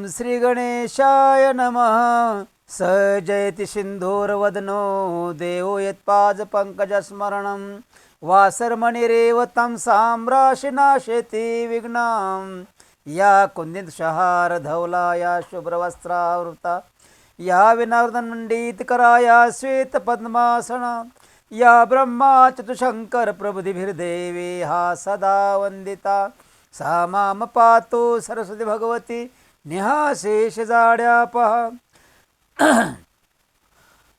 श्री गणेशाय नमः। स जयति सिन्धूरवदनो देवो यत्पादपङ्कजस्मरणं वासर्मणिरेव तं साम्राशिनाशेति विघ्नां। या कुन्दितशहारधवला या शुभ्रवस्त्रावृता या विनर्दनमण्डितकरा या श्वेतपद्मासना या ब्रह्मा चतुशङ्कर प्रबुधिभिर्देवी हा सदा वन्दिता। सा मां पातु सरस्वती भगवती नेहाशेषजाड्यापहा।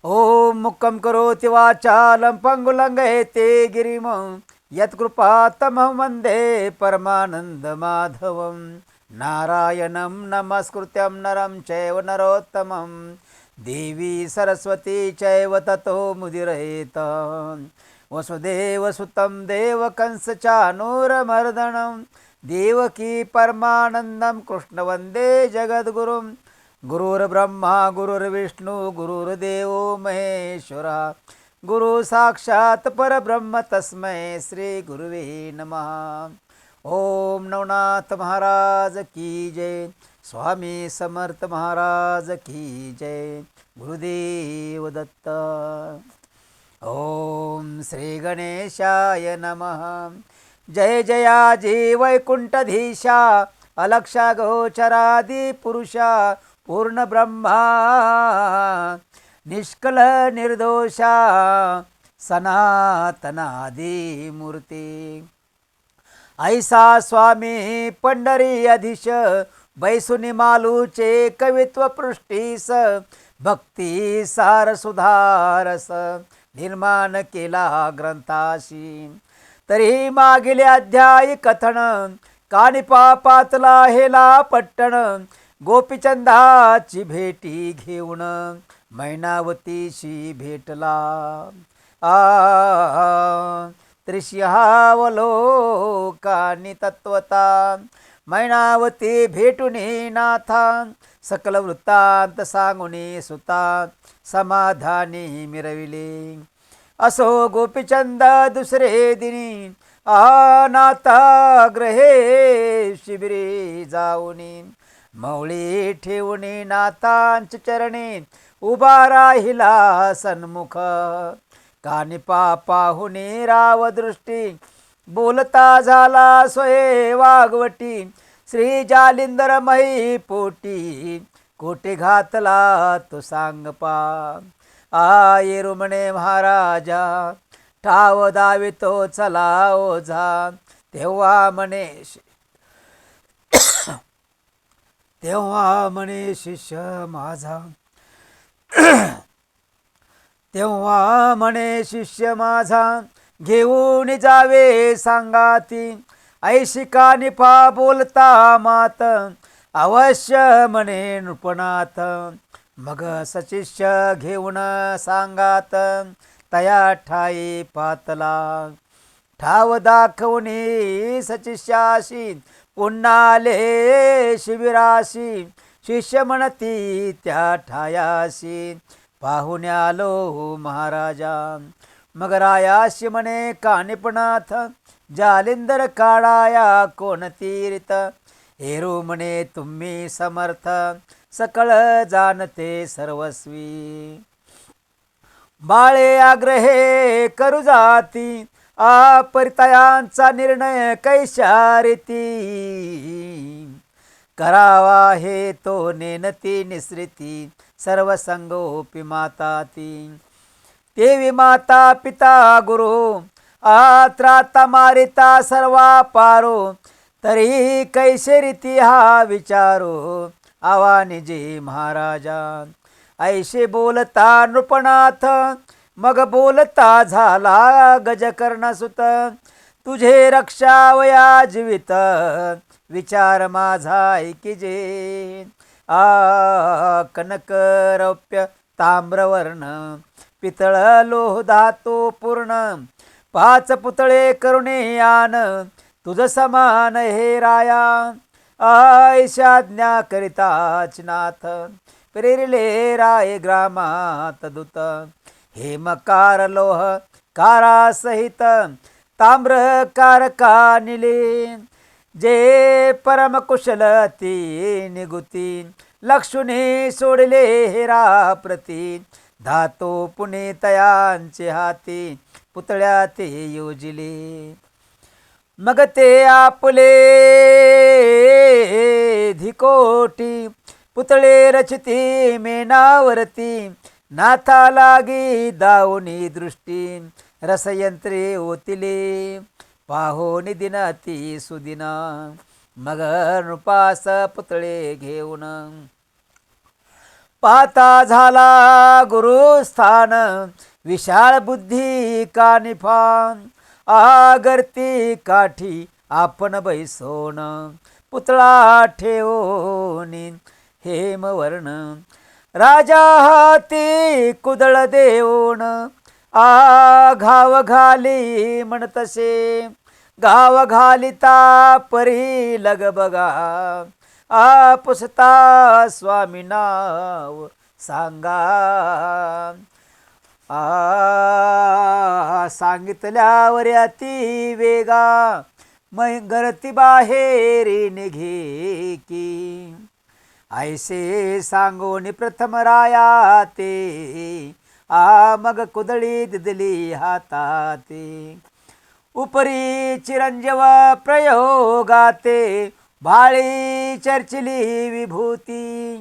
ॐ मुक्कं करोति वाचालं पङ्गुलङ्घयते गिरिं यत्कृपातमं वन्दे परमानन्दमाधवं। नारायणं नमस्कृत्यं नरं चैव नरोत्तमं देवी सरस्वती चैव ततो मुदिरयेत। वसुदेवसुतं देवकंसचानूरमर्दनं देवकी परमानन्दं कृष्ण वन्दे जगद्गुरुं। गुरुर्ब्रह्मा गुरुर्विष्णु गुरुर्देवो महेश्वरः गुरु साक्षात् परब्रह्म तस्मै श्री गुरुवे नमः। ओम नवनाथ महाराज की जय। स्वामी समर्थ महाराज की जय। गुरुदेव दत्त। ओम श्री गणेशाय नमः। जय जयाजी वैकुंठधीशा अलक्षा गोचरादि पुरुषा पूर्ण ब्रह्मा निष्कल निर्दोषा सनातनादि मूर्ती। ऐसा स्वामी पंढरी अधीश बैसुनी मालूचे कवित्व पृष्टीस भक्ती सार सुधारस निर्माण केला ग्रंथाशी। तरी मागील अध्याय कथन कानिपापातला हेला पट्टण गोपीचंदाची भेटी घेऊन मैनावतीशी भेटला। त्रिशिहावलोकानी तत्वता मैनावती भेटुनी नाथा सकल वृत्तांत सांगुनी सुता समाधानी मिरविले। असो गोपीचंद दुसरे दिनी नाथा ग्रहे शिबिरी जाऊनी मौळी ठेवूनी नाथांच्या चरणी उभा राहिला सन्मुख। कानिपा पाहुनी राव दृष्टी बोलता झाला स्वये वागवटी। श्री जालिंदर मही पोटी कोटे घातला तो सांगपा। येरू म्हणे महाराजा ठाव दावितो चला ओझा। तेव्हा म्हणे शिष्य माझा तेव्हा म्हणे शिष्य माझा घेऊन जावे सांगाती। ऐशिका निफा बोलता मात अवश्य म्हणे नृपनाथ। मग सशिष्य घेऊन सांगात तया ठाई पातला। ठाव दाखवणी सशिष्याशी पुन्हाले शिबिराशी। शिष्य म्हणती त्या ठायाशी पाहुणे आलो महाराजा। मग रायाशी म्हणे कानिपनाथ जालिंदर काढाया कोणती रीत। हेरू म्हणे तुम्ही समर्थ सकळ जाणते सर्वस्वी। बाळे आग्रहे करू जाती परितयांचा निर्णय कैशा रीती। करावा हे तो नेनती निसृती सर्व संगोपी माता ती। देवी माता पिता गुरु त्राता मारिता सर्वा पारो। तरी कैसे रीती हा विचारो आवानी जी महाराजा। ऐशे बोलता नृपनाथ मग बोलता झाला गजकर्ण सुत। तुझे रक्षावया जीवित विचार माझा ऐकिजे। कनक रौप्य ताम्रवर्ण पितळ लोह धातू पूर्ण। पाच पुतळे करुणे आन तुझ समान हे राया। ऐशाज्ञा करिताच नाथ प्रेरिले राय ग्रामात दूत। हेमकार लोह कारा सहित ताम्र कारका निले। जे परम कुशल ती निगुती लक्षुनी सोडले हेरा प्रती धातो पुणे तयांचे हाती पुतळ्या ते योजिले मग ते आपले धिकोटी पुतळे रचिती मेनावरती नाथा लागी दावनी दृष्टी रसयंत्रे ओतिले पाहोनी दिनाती सुदिना मग नृपास पुतळे घेऊन पाहता झाला गुरुस्थान विशाळ बुद्धी कानिफान आगरती काठी आपण बैसोन पुतळा ठेवोनी हेमवर्ण राजा हाती कुदळ देऊन घाव घाली म्हणतसे गाव घालिता परी लग बघा पुसता स्वामी नाव सांगा सांगितल्यावर अति वेगा मग घरती बाहेरी निघे की ऐसे सांगोनी प्रथम राया ते मग कुदळी दिदली हाताते उपरी चिरंजीव प्रयोगाते भाळी चर्चिली विभूती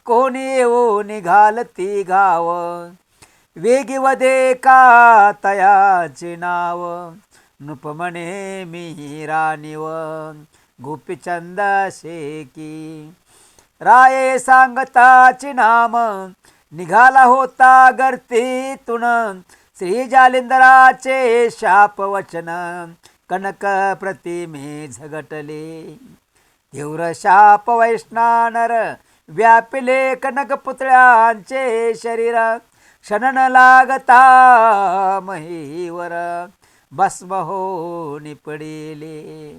कोणी येऊ निघालती गाव वेगी वदे का तयाचे नाव नृपमणे मी राणीव गोपीचंद शेकी राये सांगताचे नाम निघाला होता गर्तीतून श्री जालिंदराचे शाप वचन कनक प्रतिमे झगटले तीव्र शाप वैष्णानर व्यापिले कनक पुतळ्यांचे शरीर क्षणन लागता महीवर भस्म होऊन पडिले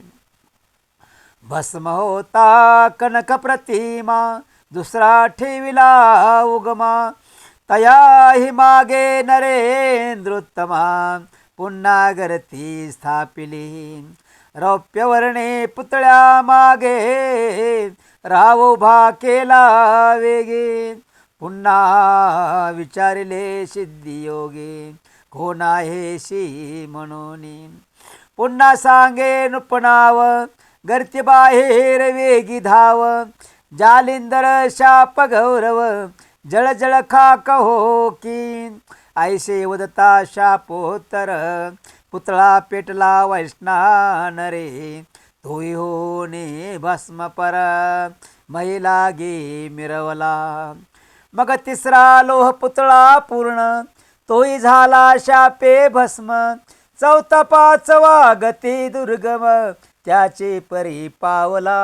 भस्म होता कनक प्रतिमा दुसरा ठेविला उगमा तयाही मागे नरेंद्रोत्तमा पुन्हा गर्ती स्थापिली रौप्यवर्णे पुतळ्या मागे राव उभा केला वेगे पुन्हा विचारिले सिद्धियोगे कोण आहेशी म्हणून पुन्हा सांगे नृपनाव गर्ती बाहेर वेगी धाव जालिंदर शाप गौरव जळ जळ खाक हो की ऐसे वदता शापोत्तर पुतळा पेटला वैष्णानरे तोही होने भस्म पर महिला गे मिरवला मग तिसरा लोह पुतळा पूर्ण तोही झाला शापे भस्म चौथा पाचवा गती दुर्गम त्याचे परी पावला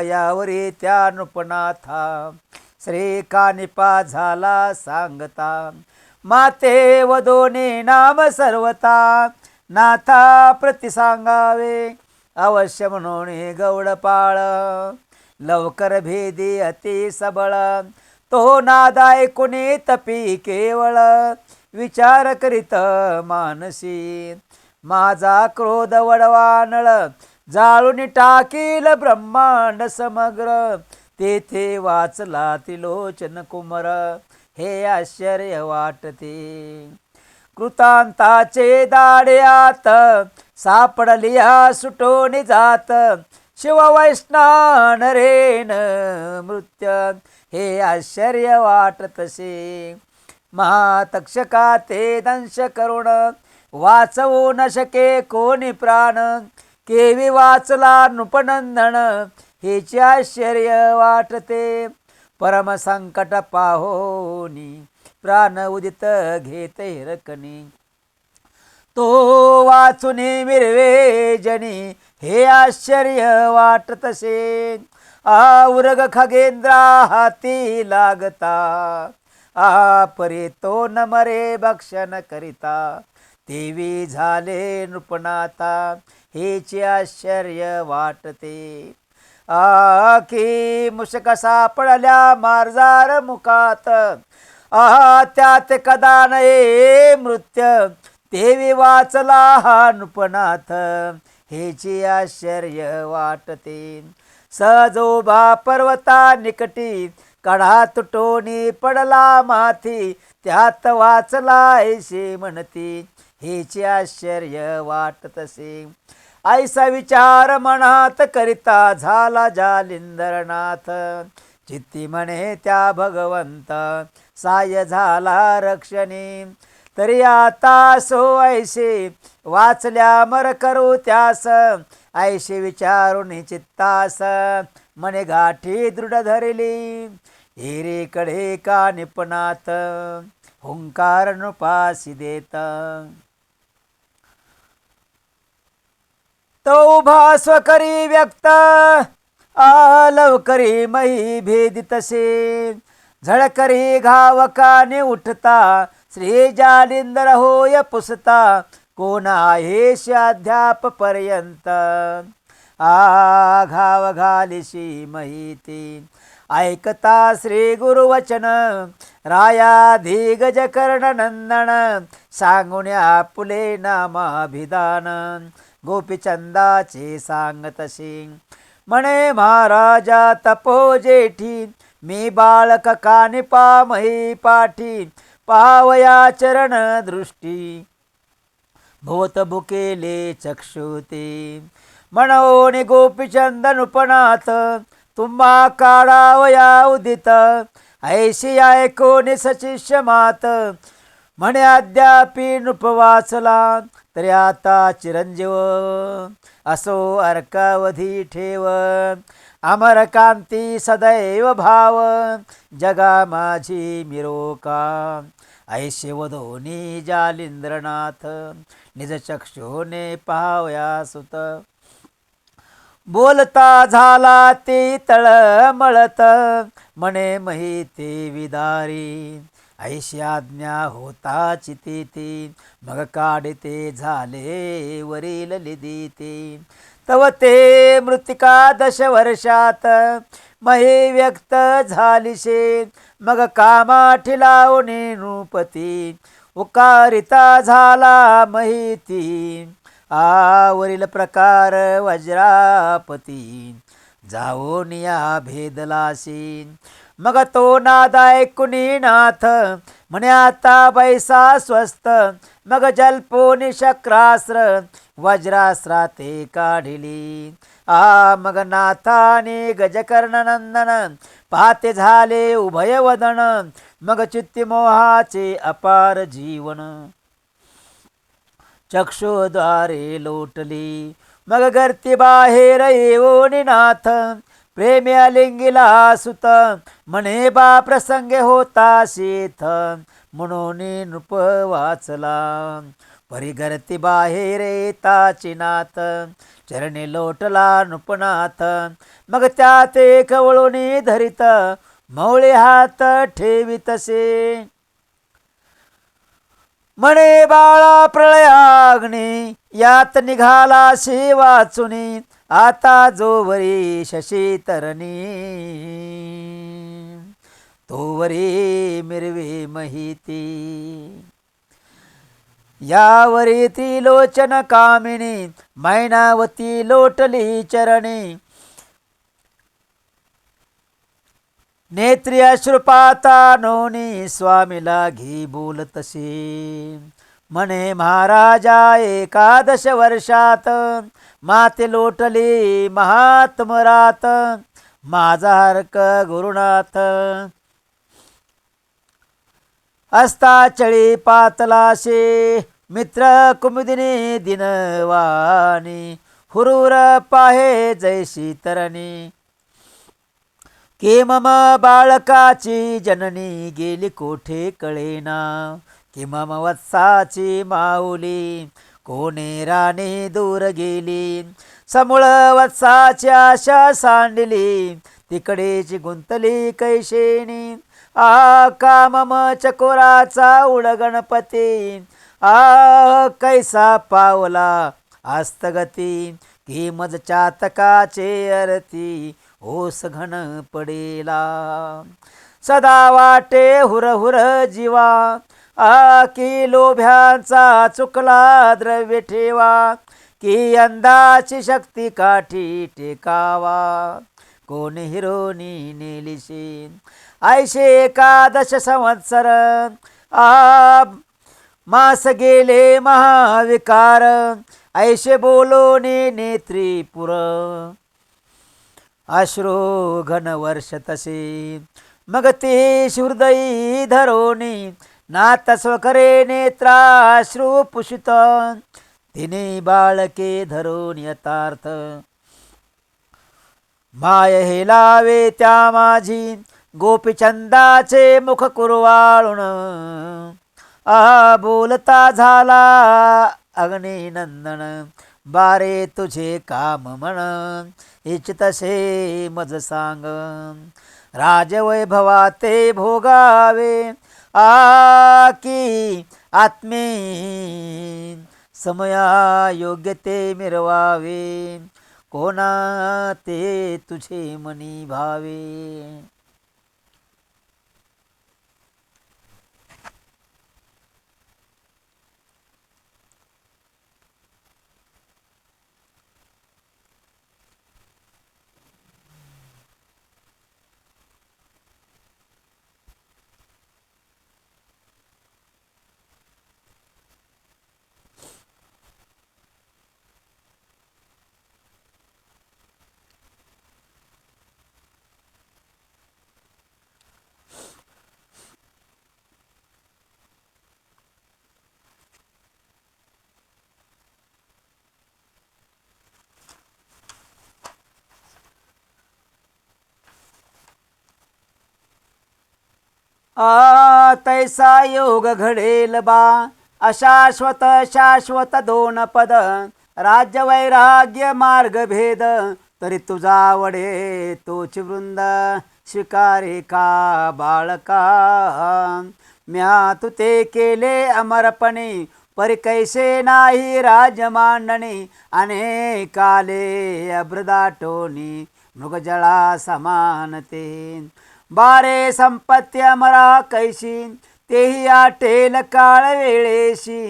यावरी त्या नृपनाथा श्री कानिपा झाला सांगता माते वदोने नाम सर्वता नाथा प्रति सांगावे अवश्य म्हणून गौडपाळ लवकर भेदी अति सबळ तो नादाय कुणी तपी केवळ विचार करीत मानसी माझा क्रोध वडवानळ जाळून टाकील ब्रह्मांड समग्र तेथे वाचला तिलोचन कुमर हे आश्चर्य वाटते कृतांताचे दाड्यात सापडलिया सुटोनी जात शिव वैष्णान रेन मृत्य हे आश्चर्य वाटतसे महातक्षका ते दंश करुण वाचवू न शके कोणी प्राण केवी वाचला नृपनंदन हेचे आश्चर्य वाटते परम संकट पाहोनी प्राण उदित घेत हिरकणी तो वाचुनी मिरवे जनी हे आश्चर्य वाटतसे उरग खगेंद्रा हाती लागता परे तो न मरे भक्षण करिता देवी झाले नृपनाथा हेचे आश्चर्य वाटते की मुशक सापडल्या मार्जार मुखात त्यात कदा नये मृत्य तेवी वाचला हा नृपनाथ, हेची आश्चर्य वाटते. सहजोबा पर्वता निकटी, कढा तुटोनी पडला माथी, त्यात वाचला ऐशे म्हणती, हेची आश्चर्य वाटतसे. ऐसा विचार मनात करिता, झाला जालिंदरनाथ. चित्ती म्हणे त्या भगवंत, साय झाला रक्षणी. तरी आता सो ऐसे, वाचल्या मर करू त्यास. ऐसे विचारून चित्तास, मने गाठी दृढ धरली. हिरेकडे का निपनात, हुंकार नृपासी देत. तो उभा स्वकरी व्यक्त, लवकरी मही भेदितसे. झळकरी घावकाने उठता, श्री जालिंदर होय पुसता. कोण आहे अद्याप पर्यंत, घाव घालिशी माहिती. ऐकता श्री गुरुवचन, रायाधिगज कर्ण नंदन. सांगून आपुले नामाभिधान, गोपीचंदाचे सांगतशी. म्हणे महाराजा तपो जेठी, मी बाळक कानिपा मही पाठी. पावया चरण दृष्टी, भोत भुकेले चक्षुते. म्हणून गोपीचंद नृपनाथ, तुम्हा काढावया उदित. ऐशी ऐकोनी सशिष्य मात, म्हणे अद्यापी नृप वाचला. तरी आता चिरंजीव, असो अर्कावधी ठेव. अमरकांती सदैव भाव, जगा माझी मिरोका. ऐशे वधोनी जालिंद्रनाथ, निज चक्षुने पाहया सुत. बोलता झाला ते तळमळत, म्हणे मही ते विदारी. ऐशी आज्ञा होता चितीती, मग काढते झाले वरील लिदिती. तव ते मृतिका 10 वर्षात, मही व्यक्त झालीशे. मग कामाठी लावणे नृपती, उकारिता झाला माहिती. वरील प्रकार वज्रापती, जाऊन या भेदलाशी. मग तो नाद ऐकुनी नाथ, म्हणे आता बैसा स्वस्थ. मग जल्पोनी शक्रास्त्र, वज्रास्त्राते काढिली. मग नाथाने गजकर्ण नंदन, पाहते झाले उभय वदन. मग चित्ती मोहाचे अपार जीवन, चक्षुद्वारे लोटली. मग गर्ती बाहेर येऊनी नाथ, प्रेमी अलिंगिला सुत. म्हणे बा प्रसंगे होता शेथ, म्हणून नृप वाचला. परी गर्ती बाहेर येताची नाथ, चरणी लोटला नृपनाथ. मग त्यात एक वळूनी धरित, मौळे हात ठेवितसे. म्हणे बाळा प्रळयाग्नी, यात निघाला शे वाचुनी. आता जोवरी शशी तरणी, तोवरी मिरवे माहिती. यावरी त्रिलोचन कामिनी, मैनावती लोटली चरणी. नेत्री अश्रुपाता नोनी, स्वामीला घी बोलतसे. म्हणे महाराजा 11 वर्षात, माते लोटली महात्मरात. माझा हरक गुरुनाथ, अस्ताचळी पातलाशे. मित्र कुमुदिनी दिनवाणी, हुरूर पाहे जैशी तरणी. के मम बाळकाची जननी, गेली कोठे कळेना. कि मम वत्साची माऊली, कोणे राणे दूर गेली. समूळ वत्साची आशा सांडली, तिकडेची गुंतली कैशेनी. का मम चकोराचा उड गणपती, कैसा पावला आस्तगती. की मज चातकाचे अरती, ओस घन पडेला. सदा वाटे हुर हुर जीवा, की लोभ्यांचा चुकला द्रव्य ठेवा, की यंदाची शक्ती काठी टेकावा. कोण हिरोनी नेलिशी ऐशे एकादश संवत्सर, मास गेले महाविकार. ऐशे बोलोने नेत्रीपुर, अश्रू घन वर्ष तसे. मग ते हृदयी धरोनी, नात स्वकरे नेत्राश्रू पुषित. तिने बाळके धरून यथार्थ, माय हे लावे त्या माझी. गोपीचंदाचे मुख कुरवाळून, बोलता झाला अग्निनंदन. बारे तुझे काम म्हण, इच्छितसे मज सांग. राजवैभवा ते भोगावे, की आत्मे समया योग्य ते मिरवावे. कोणा ते तुझे मनी भावे. तैसा योग घडेल बा, अशाश्वत शाश्वत दोन पद. राज्य वैराग्य मार्ग भेद, तरी तुझा वडे तोच वृंद. स्वीकारे का बाळका, म्या तू ते केले अमरपणे. परी कैसे नाही राज मांडणे, अनेकाले अभ्रदाटोनी मृगजळा समानते. बारे संपत्ती अमरा कैशी, तेही आटेल काळ वेळेशी.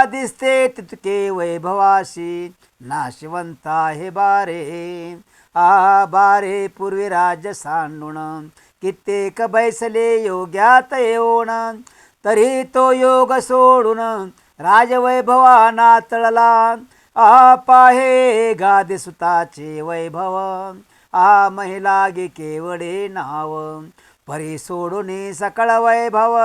दिसते तितके वैभवाशी, नाशिवंता हे बारे. बारे पूर्वी राज्य सांडून, कित्येक बैसले योग्यात येऊन. तरी तो योग सोडून, राजवैभवा नातळला. पाहे गादे सुताचे वैभव, महिला गे केवडे नाव. परी सोडून सकळ वैभव,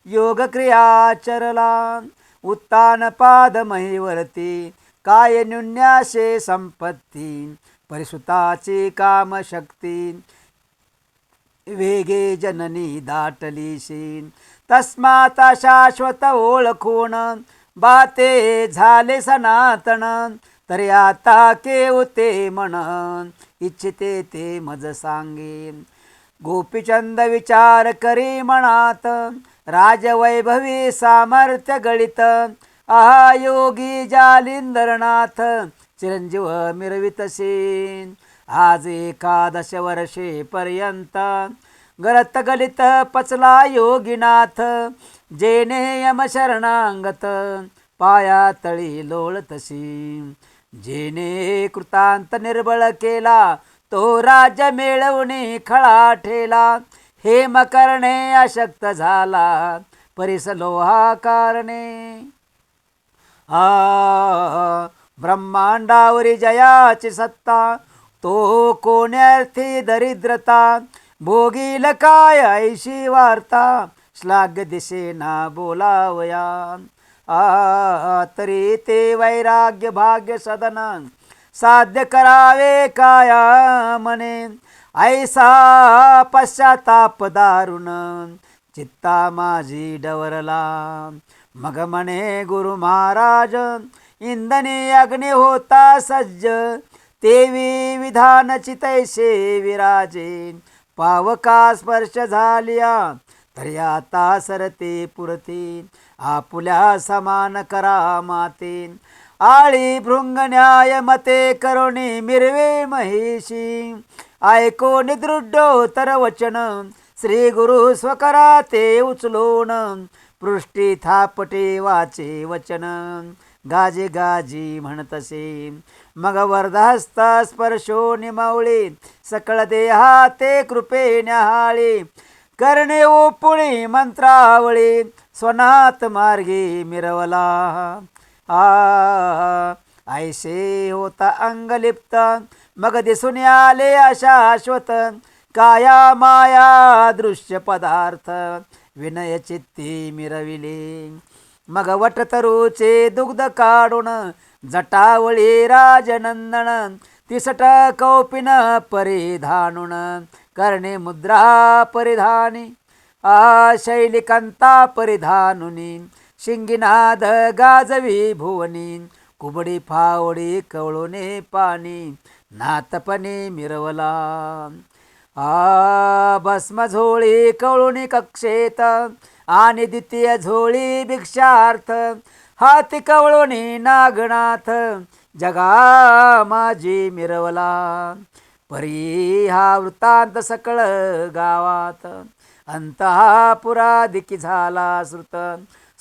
योग क्रिया चरला. उत्तान पाद महिवरती, काय न्यून्याशे संपत्ती. परिसुताची काम शक्ती, वेगे जननी दाटलीशी. तस्मात शाश्वत ओळखून, बाते झाले सनातन. तरी आता केवते म्हण, इच्छिते ते मज सांगे. गोपीचंद विचार करी मनात, राजवैभवी सामर्थ्य गळित. योगी जालिंदरनाथ, चिरंजीव मिरवितसे. आज एकादश वर्षे पर्यंत, गरत गलित पचला योगीनाथ. जेने यम शरणांगत, पाया तळी लोळतशी. जेने कृतांत निर्बळ केला, तो राज्य मिळवणे खळा ठेला. हेम करणे अशक्त झाला, परिस लोहा कारणे. ब्रह्मांडावरी जयाची सत्ता, तो कोण्यर्थी दरिद्रता. भोगील काय ऐशी वार्ता, श्लाघ्य दिशेना बोलावया. तरी ते वैराग्य भाग्य सदन, साध्य करावे काया मने. ऐसा पश्चाताप दारुण, चित्ता माझी डवरला. मग म्हणे गुरु महाराज, इंधने अग्नी होता सज्ज. तेवी विधान चितैसे विराजे, पावका स्पर्श झालिया. तरी आता सरते पुरते, आपुल्या समान करा माते. आळी भृंग न्याय मते करुणी मिरवे महिषी. ऐको निदृढोत्तर वचन, श्री गुरु स्वकरा ते उचलून. पृष्ठी थापटे वाचे वचन गाजे गाजी म्हणतसे मग वरदहस्त स्पर्शो निमावळे सकळ देहा ते कृपे न्याहाळे करणे ओपुळी मंत्रावळी स्वनात मार्गी मिरवला ऐसे होता अंगलिप्त मग दिसून आले शाश्वत काया माया दृश्य पदार्थ विनय चित्ती मिरविले मग वटतरुचे दुग्ध काढून जटावळी राजनंदन तिसट कौपिन परिधानुन करणे मुद्रा परिधानी शैलिकांता परिधानुनी शिंगिनाद गाजवी भुवनी कुबडी फावडी कवळोने पाणी नातपणे मिरवला भस्म झोळी कवळुनी कक्षेत आणि द्वितीय झोळी भिक्षार्थ हाती कवळुनी नागनाथ जगा माझी मिरवला परी हा वृत्तांत सकळ गावात अंत हा पुरा दिकी झाला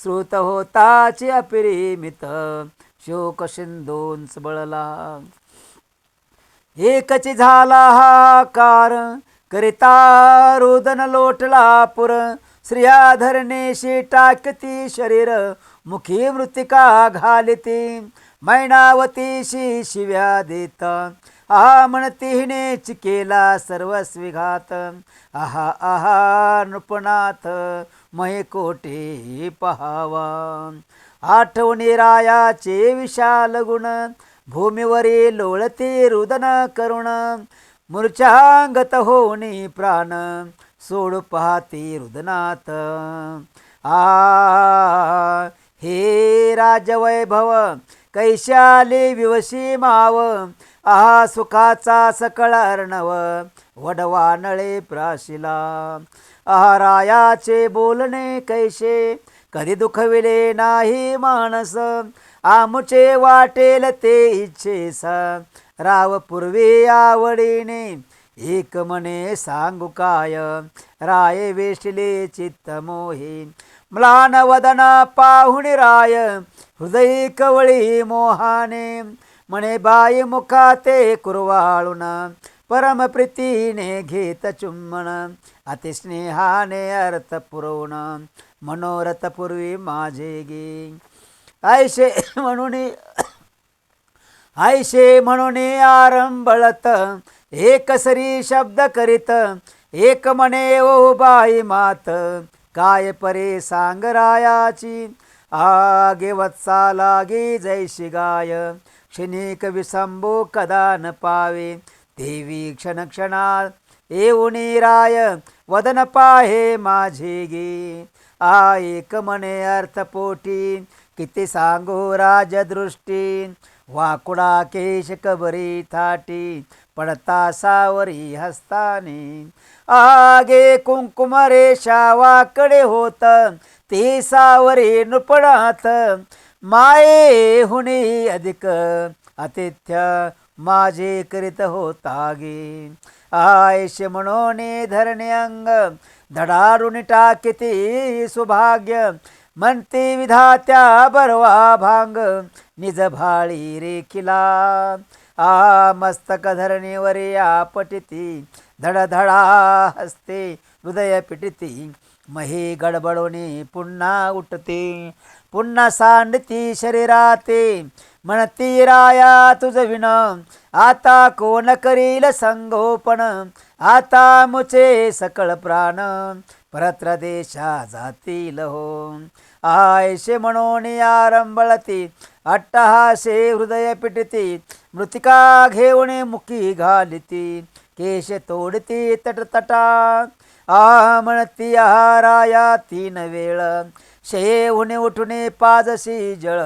श्रुत होताची अपिरिमित शोक सिंधूंच बळला एकची झाला हाकार करिता रुदन लोटला पुर स्त्रिया धरणेशी टाकती शरीर मुखी मृतिका घालिती मैनावतीशी शिव्या देत म्हणती हिनेच केला सर्वस्वी घात आहा आहा नृपनाथ महे कोटे पहावा आठवणी रायाचे विशाल गुण भूमीवरी लोळती रुदन करुण मूर्छांगत होणी प्राण सोड पाहती रुदनात हे राजवैभव कैशाली विवशी माव सुखाचा सकळ अर्णव वडवा नळे प्राशिला रायाचे बोलणे कैसे कधी दुखविले नाही मानस आमुचे वाटेल ते इच्छेस राव पूर्वी आवडीने एक मने सांगू काय राय वेशिले चित्त मोही म्लान वदन पाहुणी राय हृदयी कवळी मोहाने म्हणे बाई मुखाते कुरवाळून परम प्रीतीने घेत चुम्मन अतिस्नेहाने अर्थ पुरवून मनोरथ पूर्वी माझे गे ऐशे म्हणून आरंभळत एकसरी शब्द करीत एक म्हणे ओ बाई मात काय परे सांगरायाची आगे वत्सा लागे जैशी गाय क्षणिक विसंबो कदा न पावे देवी क्षण क्षणात येऊन राय वदन पाहे माझे गे एक म्हणे अर्थपोटी किती सांगो राजदृष्टी वाकुडा केश कबरी थाटी पडता सावरी हस्ताने आगे कुंकुम रेषा वाकडे होत ती सावरी नृपणात माये हुनी अधिक आतिथ्य माझे करीत होता गे आयश म्हणून धरणे अंग धडारून टाकिती सुभाग्य म्हणते विधात्या बरवा भांग निज भाळी रेखिला मस्तक धरणीवरी आपटिती धडधडा हसते हृदय पिटिती मही गडबडोनी पुन्हा उठते पुन्हा सांडती शरीराते म्हणती राया तुझ विन आता कोण करील संगोपन आता मुचे सकळ प्राण परत्र देशा जातील हो आयशे म्हणून आरंभळती अट्टहासे हृदय पिटिती मृतिका घेऊन मुखी घालिती केश तोडती तटतटा म्हणती राया तीन वेळ शेवणे उठुने पाजशी जळ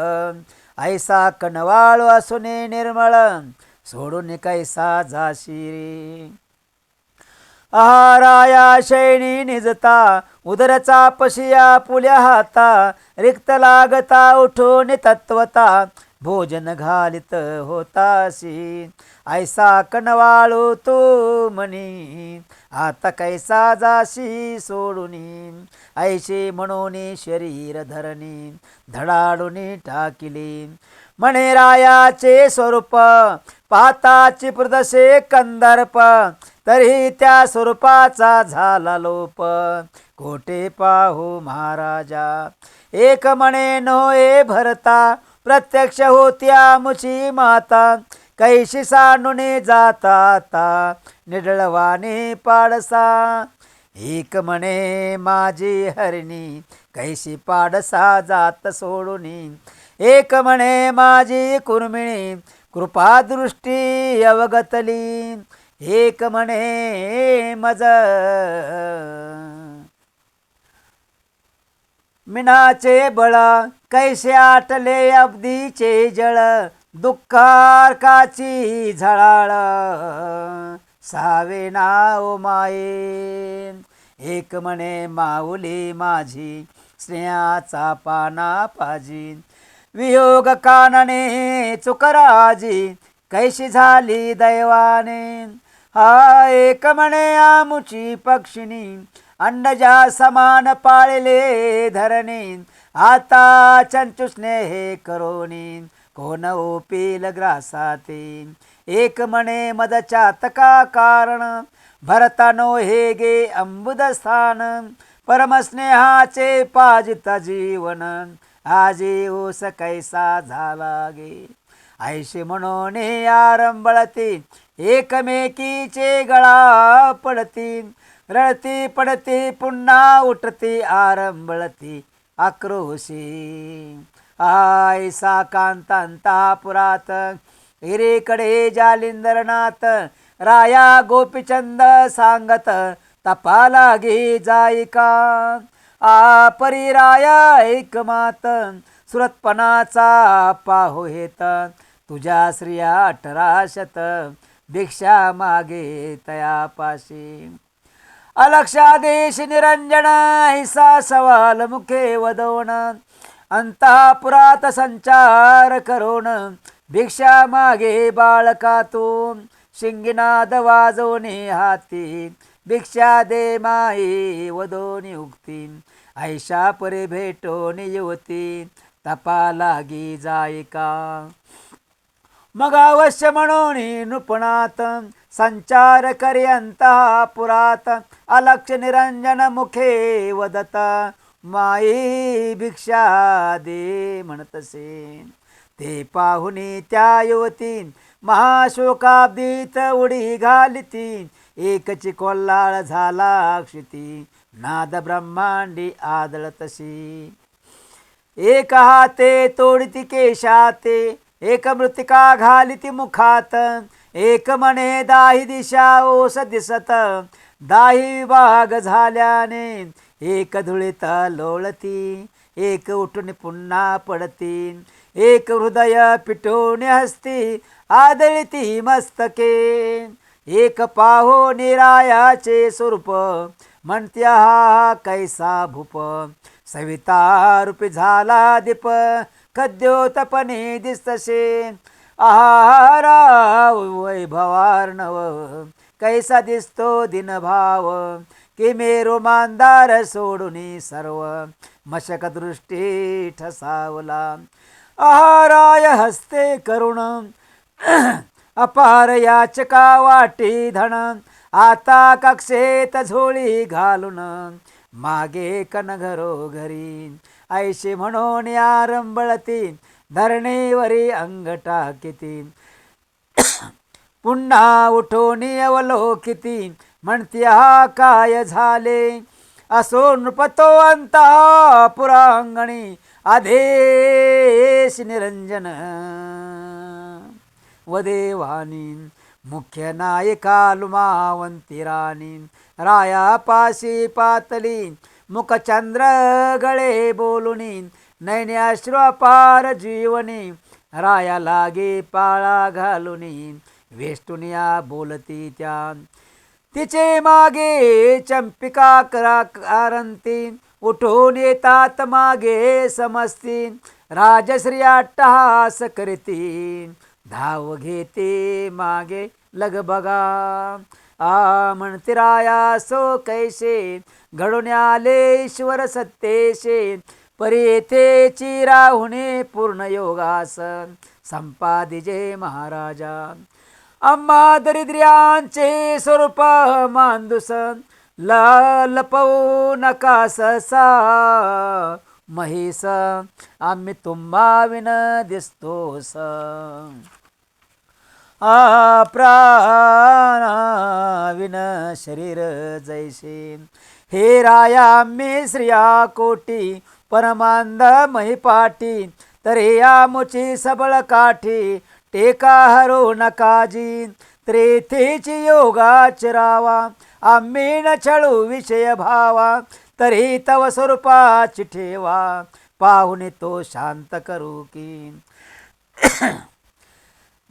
ऐसा कणवाळ असुने निर्मळ सोडून कैसा जाशी राया शैनी निजता उदरचा पशिया पुल्या हाता रिक्त लागता उठून तत्वता भोजन घालित होतासी. ऐसा कणवाळू तू म्हणी, आता कैसा जाशी सोडूनी. ऐशी म्हणून शरीर धरणी, धडाडून टाकिली. म्हणे रायाचे स्वरूप, पाताची प्रदशे कंदर्प. तरी त्या स्वरूपाचा झाला लोप, कोठे पाहू महाराजा. एक म्हणे नोये भरता, प्रत्यक्ष होत्या मुची माता. कैशी सांडून जाता आता, निडळवाने पाडसा. एक म्हणे माझी हरिणी, कैशी पाडसा जात सोडूनी. एक म्हणे माझी कुर्मिणी, कृपादृष्टी अवगतली. एक म्हणे मज मिनाचे बळ, कैसे आटले अब्दीचे जळ. दुःखार्काची झळाळ, सावे नाव माये. एक म्हणे माऊली माझी, स्नेहाचा पाना पाजी. वियोग कानने चुकराजी, कैशी झाली दैवाने. हा एक म्हणे आमुची पक्षिणी, अंडजा समान पाळले धरणी. आता चंचुसने हे करोनी, कोण ओपील ग्रासाती. एक म्हणे मदचातका कारण, भरतानो हे गे अंबुद स्थान. परमस्नेहाचे पाजित जीवन, आजी ओस कैसा झाला गे. ऐशी म्हणून आरंबळती, एकमेकीचे गळा पडती. रडती पडती पुन्हा उठती, आरंबळती आक्रोशी. ऐसा कांतांतापुरात, हिरेकडे जालिंदरनाथ. राया गोपीचंद सांगत, तपाला घे जायका. परी राया एकमात, सुरतपणाचा पाहो हेत. तुझ्या श्रिया 1800, भिक्षा मागे तयापाशी. अलक्षादेश निरंजन, ऐसा सवाल मुखे वदवण. अंतापुरात संचार करून, भिक्षा मागे बाळका तू. शिंगीनाद वाजवणे हाती, भिक्षा दे माई वदोनी उक्ती. ऐशा परी भेटोनी युवती, तपा लागी जायका. मग अवश्य म्हणून नृपणात, संचार करी अंतपुरात. अलक्ष निरंजन मुखे वदत, माई भिक्षा दे म्हणतसे. ते पाहुनी त्या युवती, महाशोकाब्दीत उडी घालिती. एकची कोल्हाळ झाला अक्षिती, नाद ब्रह्मांडी आदळतशी. एक हाते तोडिती केशाते, एक मृतिका घालिती मुखात. एक म्हणे दाही दिशा ओस दिसत, दाही विभाग झाल्याने. एक धुळीत लोळती, एक उठून पुन्हा पडती. एक हृदय पिटून हसती, आदळती मस्तके. एक पाहो निरायाचे स्वरूप, म्हणते हा कैसा भूप. सविता रूपी झाला दीप, खद्योतपणे दिसतसे. आहारा वैभवार्णव, कैसा दिसतो दिनभाव. कि मेरो मानदार सोडून सर्व, मशक दृष्टी ठसावला. आहाराय हस्ते करुण, अपार याचका वाटी धन. आता कक्षेत झोळी घालून, मागे कन घरोघरी. ऐशी म्हणून आरंबळती, धरणीवरी अंग टाकिती. पुन्हा उठून अवलोकिती, म्हणती हा काय झाले. असो नृपतो अंतपुरांगणी, आदेश निरंजन वदेवानी. मुख्य नायिका लुमावंती राणी, रायापाशी पातली. मुखचंद्र गळे बोलुनी, नैने अश्रुपार जीवनी. राया लागे पाळा घालुनी, वेष्टुनिया बोलती त्या. तिचे मागे चंपिका कारंती, उठून येतात मागे समस्ती. राजश्री अट्टहास करीती, धाव घेते मागे लगबगा. म्हणते राया सो कैसे, घडून आले ईश्वर सत्तेशे. परी येथेची राहुणे पूर्ण योगासन, संपादिजे महाराजा. आम्हा दरिद्र्यांचे स्वरूप मांदुस, लपवू नका सहसा महिस. आम्ही तुम्हा विन दिसतोस. प्राणाविन शरीर जैसे. हे राया आम्ही श्रिया कोटी, परमांद महिपाटी. तरी आमुची सबळ काठी, टेका हरो नकाजी. त्रेथेची योगाच रावा, आम्ही न छळू विषय भावा. तरी तव स्वरूपाची ठेवा, पाहुणे तो शांत करू की.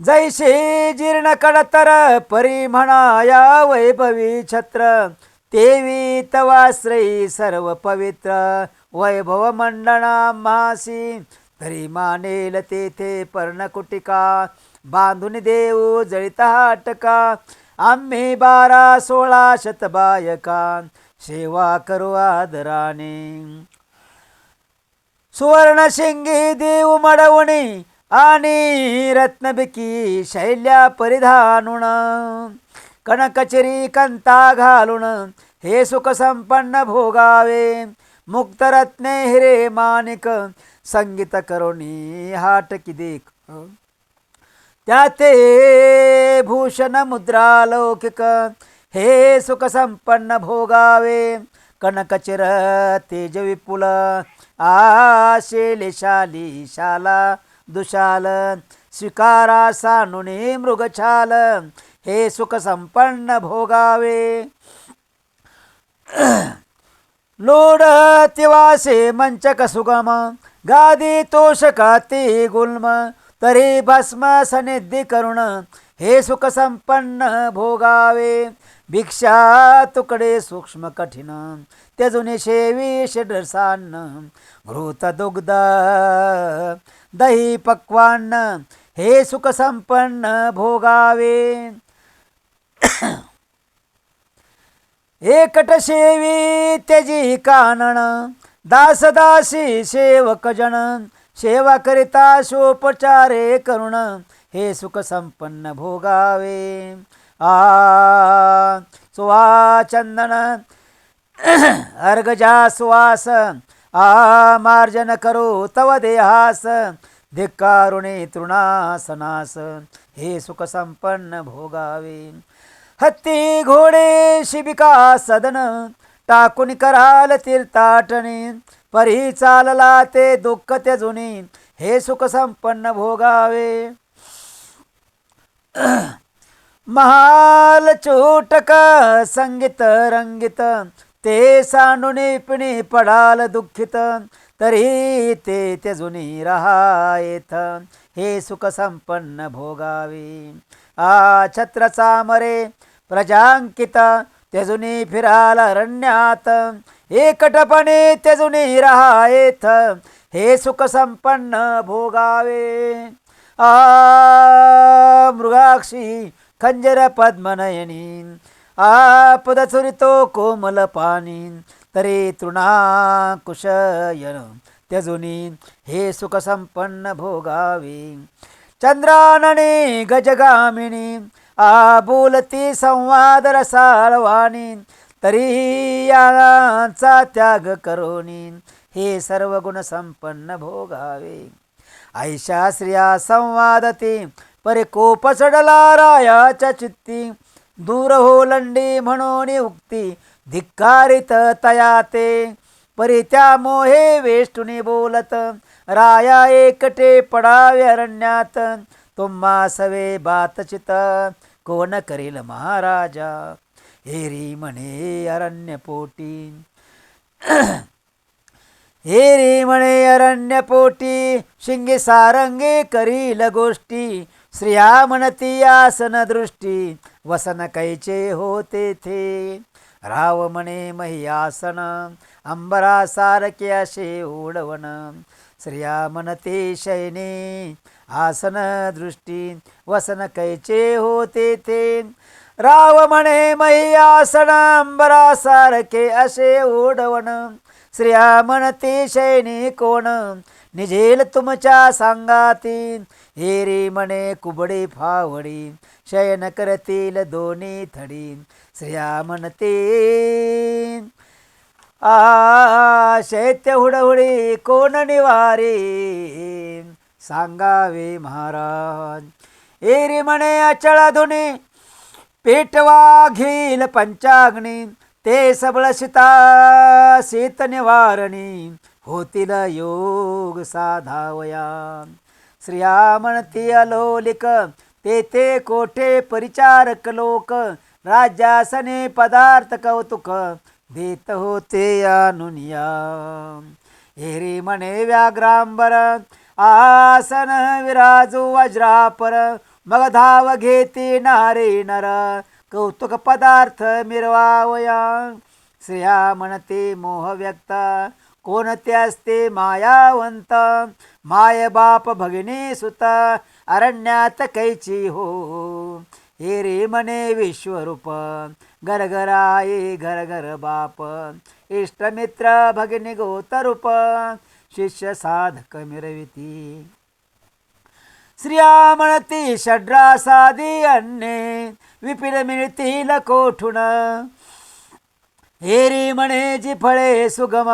जैसे जीर्ण कडतर परी म्हणा या वैभवी छत्र. तेवी तवाश्रयी सर्व पवित्र, वैभव मंडना मासी. तरी मानेल तेथे पर्णकुटिका, बांधून देऊ जळित हाटका. आम्ही 12-16 शतबायका, सेवा करू आदराने. सुवर्ण शिंगी देऊ मडवणी, आणि रत्नबिकी शैल्या परिधानुन. कणकचरी कंता घालून, हे सुख संपन्न भोगावे. मुक्तरत्ने हिरे माणिक, संगीत करुणी हाटकी देख. त्याते भूषण मुद्रा लौकिक, हे सुख संपन्न भोगावे. कनकचिर तेज विपुल, आशेले शाली शाला दुशाल. स्वीकारा सानुने मृगछाल, हे सुख संपन्न भोगावे. लोड तिवासे मंचक सुगम, गादी तोषकाती गुल्म. तरी भस्म सनिधी करुण, हे सुख संपन्न भोगावे. भिक्षा तुकडे सूक्ष्म कठीण, त्यजुनी शेवी षड्रसान्न. घृत दुग्ध दही पक्वान्न, हे सुख संपन्न भोगावे. एकट शेवी त्यजी कानन, दासदासी सेवक जन. सेवा करिता शोपचारे करुण, हे सुख संपन्न भोगावे. सुवाचंदन अर्गजा सुवास, मार्जन करो तव देहास. धिक्कारुणे तृणासनास, हे सुख संपन्न भोगावे. हत्ती घोडे शिबिका सदन, टाकून कराल तीर्थाटने. परी चालला ते दुःख त्यजुनी, हे सुख संपन्न भोगावे. महाल चोटक संगीत रंगित, ते सांडूनी पिणी पडाल दुःखित. तरी ते त्यजुनी रहायेथ, हे सुख संपन्न भोगावे. छत्र चामरे प्रजांकित, त्यजुनी फिराल अरण्यात. एकटपणे त्यजुनी रहायेथ, हे सुख संपन्न भोगावे. मृगाक्षी खंजर पद्मनयनी, पदचुरितो कोमल पाणी. तरी तृणाकुशयन त्यजुनी, हे सुख संपन्न भोगावे. चंद्रानने गजगामिनी, बोलती संवाद रसाळवाणी. तरी यांचा त्याग करोनी, हे सर्व गुण संपन्न भोगावे. ऐशा श्रिया संवादती, परिकोप चढला रायाच्या चित्ती. दूर होलंडी म्हणून उक्ती, धिक्कारित तया ते. परी त्या मोहे वेष्टुनी बोलत, राया एकटे पडावे अरण्यात. तुम्हा सवे बातचित, कोण करील महाराजा. हेरी म्हणे अरण्यपोटी, हेरी म्हणे अरण्यपोटी. शिंगे सारंगे करील गोष्टी, स्त्रिया म्हणती आसन दृष्टी. वसन कैचे होते थे, राव म्हणे महियासन. अंबरा सारखे असे ओढवण, श्रिया म्हणते शयने आसन दृष्टी वसन कैचे होते ते राव म्हणे मही आसन अंबरासारखे असे ओढवण श्रिया म्हणते शयने कोण निझेल तुमच्या सांगाती हे रे म्हणे कुबडे फावडी शयन करतील दोन्ही थडी श्रिया म्हणते शैत्य हुडहुडी कोण निवारे सांगावे महाराज एरी म्हणे अचळ धुनी पेटवा घेईल पंचाग्नी ते सबळ शीत निवारणी होतील योग साधावया श्रिया म्हणती अलोलिक ते कोठे परिचारक लोक राज्यासने पदार्थ कौतुक देत होते अनुनिया हेरी म्हणे व्याघ्रांबर आसन विराजू वज्रापर मग धाव घेती नारे नर कौतुक पदार्थ मिरवावया श्रिया म्हणते मोह व्यक्त कोणते असते मायावंत माय बाप भगिनी सुत अरण्यात कैची हो हे रे म्हणे विश्वरूप घरघराये घर घर बाप इष्टमित्र भगिनी गोतरूप शिष्य साधक मिरविती श्रिया म्हणती षड्रासादी अन्ने विपिन मिळतील कोठून हेरी म्हणे जी फळे सुगम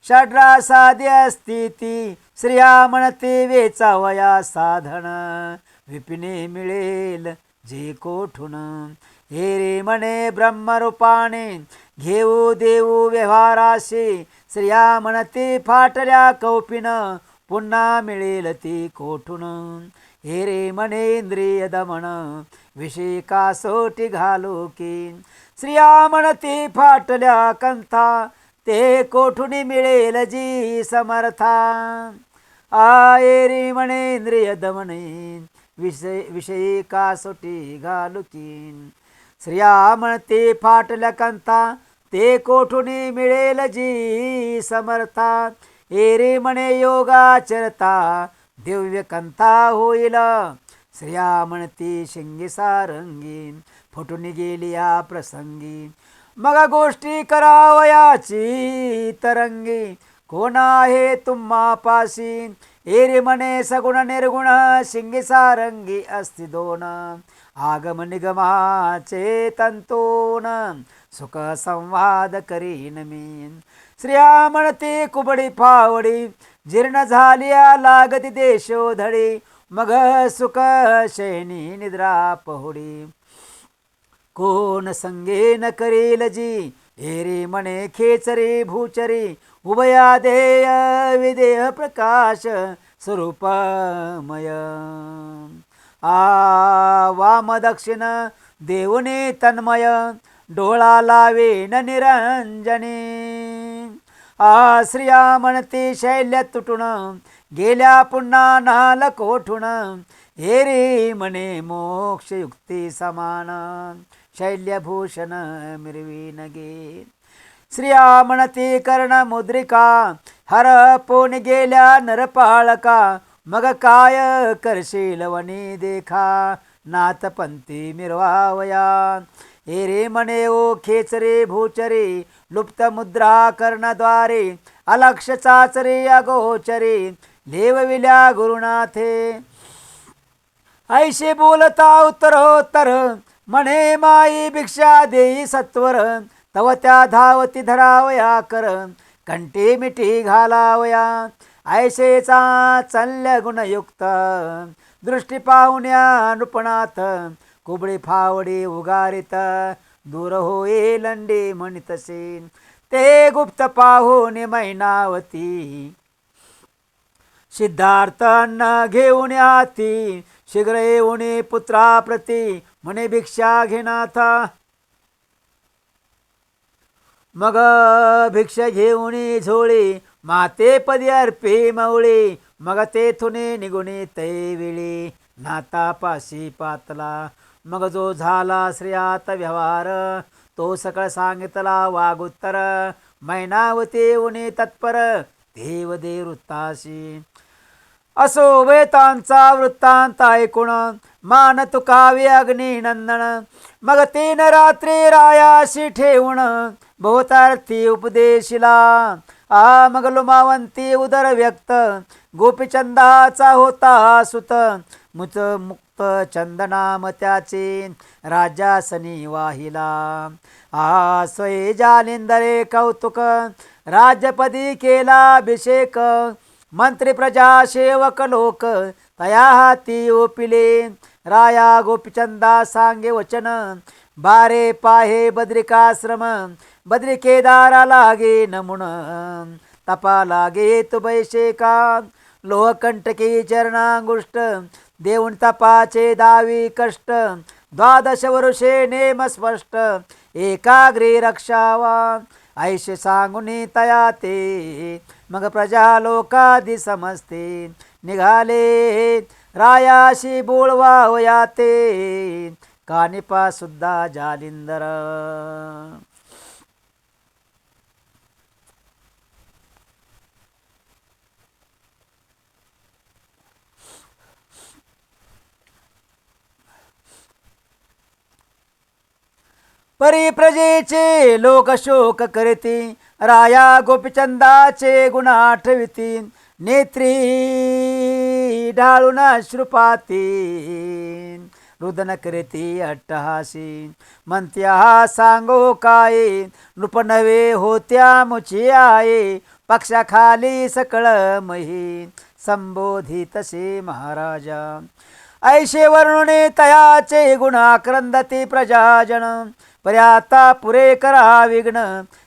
षड्रासादी असती ती श्रिया म्हणते वेचावया साधन विपिने मिळेल जे कोठून हेरी म्हणे ब्रह्मरूपाने घेऊ देऊ व्यवहाराशी श्रिया म्हणते फाटल्या कौपिन पुन्हा मिळेल ती कोठून हेरे म्हणे इंद्रिय दमन विषय कासोटी घालू की श्रिया म्हणती फाटल्या कंथा ते कोठून मिळेल जी समर्था आयरी म्हणे इंद्रिय दमने विषयी कासोटी घालू की श्रिया म्हणते फाटल्या कंथा ते कोठून मिळेल जी समर्था एरे म्हणे योगाचरता दिव्य कंथा होईल श्रिया म्हणती शिंगी सारंगी फुटून गेली या प्रसंगी मग गोष्टी करावयाची तरंगी कोण आहे तुम्हा पाशी एरे म्हणे सगुण निर्गुण शिंगी सारंगी अस्ति दोन आगम निगमाचे तंतोन सुख संवाद करीन मी श्रिया म्हणते कुबडी फावडी जीर्ण झालिया लागती देशोधडी मग सुख शयनी निद्रा पहुडी कोण संगे न करेल जी हेरे म्हणे खेचरी भूचरी उभया देय विदेह प्रकाश स्वरूपमय वाम दक्षिण देऊने तन्मय डोळा लावे न निरंजने श्रिया म्हणते शैल्या तुटून गेल्या पुन्हा नाल कोठून हेरी म्हणे मोक्ष युक्ती समान शैल्यभूषण मिरवीन गे श्रिया म्हणते कर्ण मुद्रिका हरपून गेल्या नरपाळका मग काय करशील वनी देखा नाथपंथी मिरवावया हेरे म्हणे ओ खेचरे भूचरे लुप्त मुद्रा कर्णद्वारे अलक्ष चाचरे अगोचरे लेवविल्या गुरुनाथे ऐशे बोलता उत्तरोत्तर म्हणे माई भिक्षा देई सत्वर तव त्या धावती धरावया कर कंठी मिठी घालावया ऐशेचा चल्य गुणयुक्त दृष्टी पाहुण्या नृपणात कुबडी फावडी उगारित दूर होई लंडी म्हणतसे ते गुप्त पाहुणे मैनावती सिद्धार्थ अन्न घेऊन हाती शीघ्र येऊन पुत्राप्रती म्हणे भिक्षा घेनाथ मग भिक्षा घेऊन झोळी माते पदी अर्पे मवळी मग तेथून निघून तैवेळी नातापाशी पातला मग जो झाला श्रियात व्यवहार तो सकळ सांगितला वागुत्तर मैनावती उनी तत्पर देव दे वृत्ताशी. असो वेतांचा वृत्तांत ऐकून मान तुकावे अग्निनंदन. मग 3 रात्री रायाशी ठेवून बहुतार्थी उपदेशिला. मग लुमावंती उदर व्यक्त गोपीचंदाचा होता सुत. मुक्त चंदनाम त्याचे राजासनी वाहिला. स्वये जालिंदरे कौतुक राज्यपदी केला अभिषेक. मंत्री प्रजा सेवक लोक तया हाती ओपिले. राया गोपीचंदा सांगे वचन बारे पाहे बद्रिकाश्रम. बद्री केदारा लागे नमुन तपा लागे तु बैशेका. लोहकंटकी चरणांगुष्ट देऊन तपाचे दावी कष्ट. 12 वर्षे नेम स्पष्ट एकाग्री रक्षावा. ऐशे सांगुनी तया ते मग प्रजा लोकादी समजते. निघाले रायाशी बोलवा ते कानिपा सुद्धा जालिंदर. परी प्रजेचे लोक शोक करीती. राया गोपीचंदाचे गुण आठविती. नेत्री ढाळून अश्रुपाती रुदन करीती अट्टहासी. म्हणत्या सांगो काय नृप नवे होत्या मुची आये. पक्षाखाली सकळ मही संबोधितसे महाराजा. ऐशे वर्णुने तयाचे गुण आक्रंदती प्रजाजन. पर्याता पुरे करा विघ्न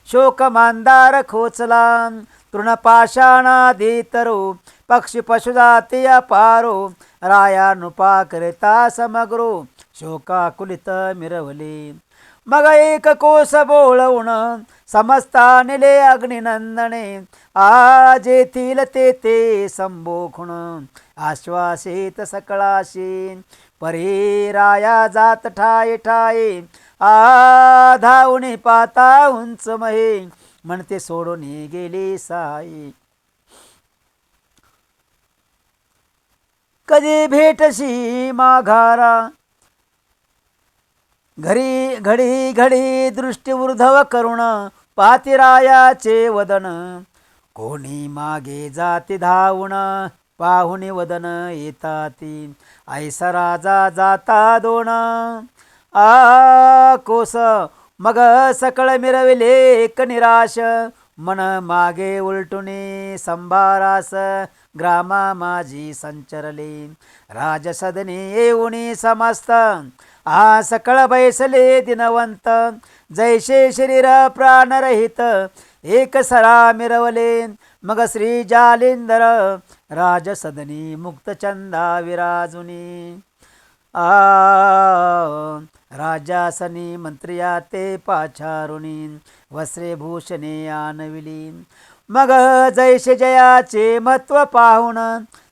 शोक मांदार खोचला. तृणपाषाणादी तरो पक्षी पशुजाती अपारो. राया नृपा करिता समग्रो शोकाकुलित मिरवले. मग एक कोस बोलवून समस्ता निले अग्निनंदने. आज येथील ते संबोखुण आश्वासित सकळाशी. परी राया जात ठाये ठाये धावणे पाता उंच महे. म्हणते सोडून गेली साई. कधी भेटशी माघारा. घरी घडी घडी दृष्टी ऊर्ध्व करुण पाती रायाचे वदन. कोणी मागे जाती धावून पाहुणे वदन येताती. ऐसा राजा जाता दोन कोस. मग सकळ मिरविले एक निराश. मन मागे उलटुनी संभारास ग्रामा माझी संचरले. राजसदनी येऊनी समस्त सकळ बैसले दिनवंत. जैसे शरीर प्राणरहित एक सरा मिरवले. मग श्री जालिंदर राजसदनी मुक्तचंदा विराजुनी. राजासनी मंत्रिया ते पाचारुणी वस्त्रे भूषणे आणविली. मग जैसे जयाचे महत्व पाहुन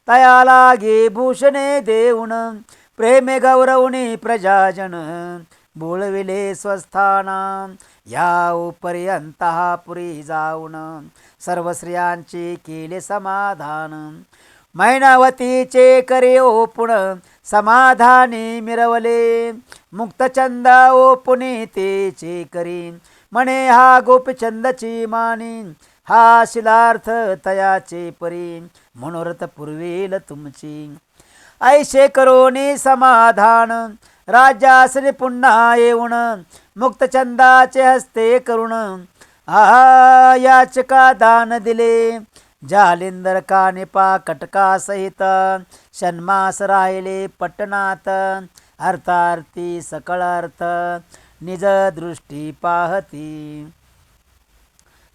तया लागे भूषणे देऊन. प्रेमे गौरवणी प्रजाजन बोलविले स्वस्थाना. या उपरी अंतःपुरी जाऊन सर्व स्त्रियांचे केले समाधान. मैनावतीचे करे ओपुण समाधानी मिरवले. मुक्तचंदा ओपुनी तेचे करी म्हणे हा गोपीचंदची मानी. हा शिलार्थ तयाचे परी मनोरथ पुरवेल तुमची. ऐशे करोनी समाधान राजासनी पुन्हा येऊन. मुक्तचंदाचे हस्ते करुण याचका दान दिले. जालिंदर कानिपा कटका सहित षण्मास राहिले पटनात. अर्थार्थी सकळ अर्थ निज दृष्टी पाहती.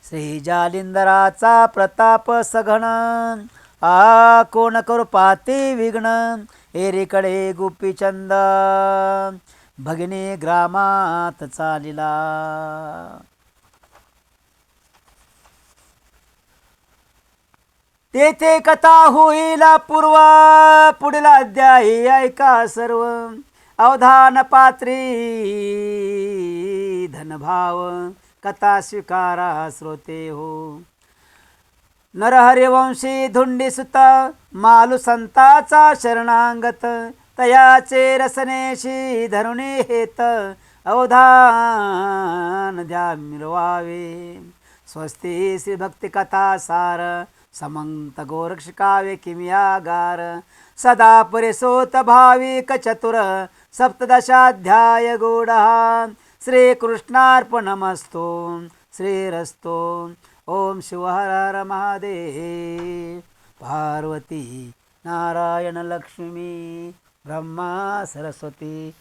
श्री जालिंदराचा प्रताप सघन कोण करू पाती विघ्न. एरीकडे गोपीचंद भगिनी ग्रामात चालिला. तेथे कथा होईल पूर्व. पुढील अध्यायी ऐका सर्व. अवधान पात्री धनभाव कथा स्वीकारा श्रोते हो. नरहरिवंशी धुंडीसुत मालू संताचा शरणांगत तयाचे रसनेशी धरुणी हेत अवधान द्या मिरवावे. स्वस्ती श्री भक्ती कथा सार समंत गोरक्षकावे किमियागार सदा परिसोत भाविक चतुर सप्तदशाध्याय गूढः श्रीकृष्णार्पणमस्तु श्रीरस्तु. ओम शिव हर हर महादेव. पार्वती नारायण लक्ष्मी ब्रह्मा सरस्वती